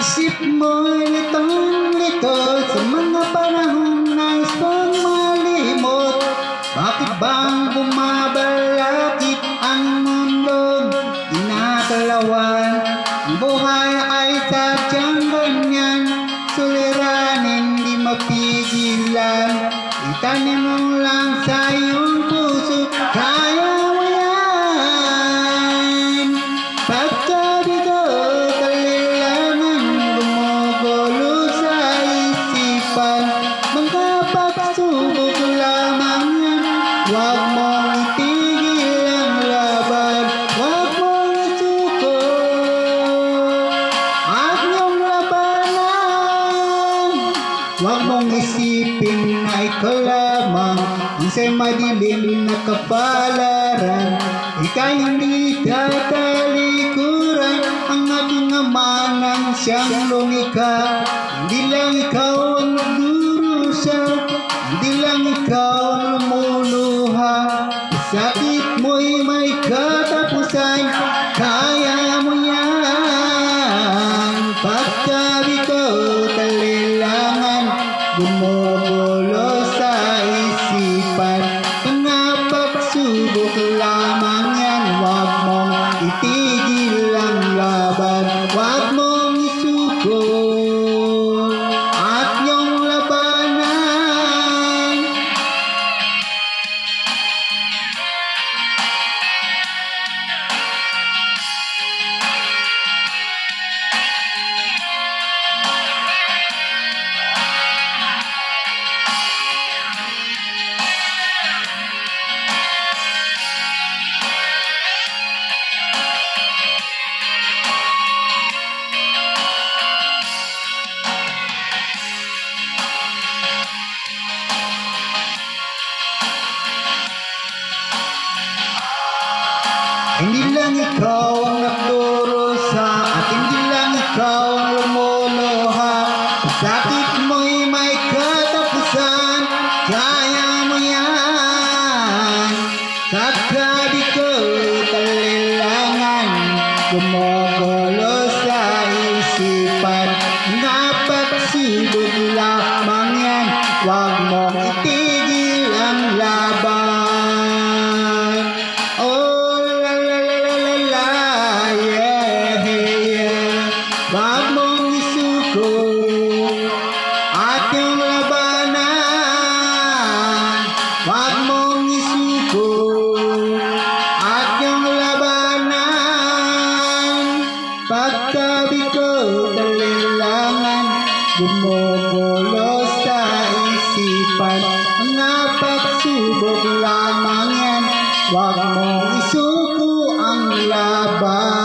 Isip mo'y litong-lito sa mga panahon na isang malimot. Bakit bang bumabalakid ang mundo? Tinatalawan ang buhay ay sadyang ganyan. Suliranin di mapigilan, itanim mo lang sa iyong puso. Kaya mo yan. Pagka dito kalilangan gumugulo sa isipan, mga pagsubok lamang yan. Huwag mong itigil ang laban, huwag mong isuko ang iyong labanan. Huwag mong isipin na ikaw lamang ang sa madilim na kapalaran. Ika'y hindi tatalikuran, ang aking ama nang siyang lumikha. Hindi lang ikaw ang nagdurusa, hindi lang ikaw ang lumuluha. Sakit mo'y may katapusan, kaya mo yan. Pagkabi ko talilangan, gumugulo sa isipan, mga pagsubok lamang yan. Huwag mong itigil ang laban, huwag mong isuko at iyong labanan. Hindi lang ikaw ang nagdurusa at hindi lang ikaw ang lumuluha. Sakit mo'y may katapusan, kaya mo yan. Kakabi ko talilangan, gumugulo sa isipan, mga pagsubok lamang yan. Huwag mong itigil ang laban. Huwag mong isuko at iyong labanan. Huwag mong isuko at iyong labanan. Pagkabi ko talilangan, gumugulo sa isipan, mga pagsubok lamang yan. Huwag mong isuko ang laban.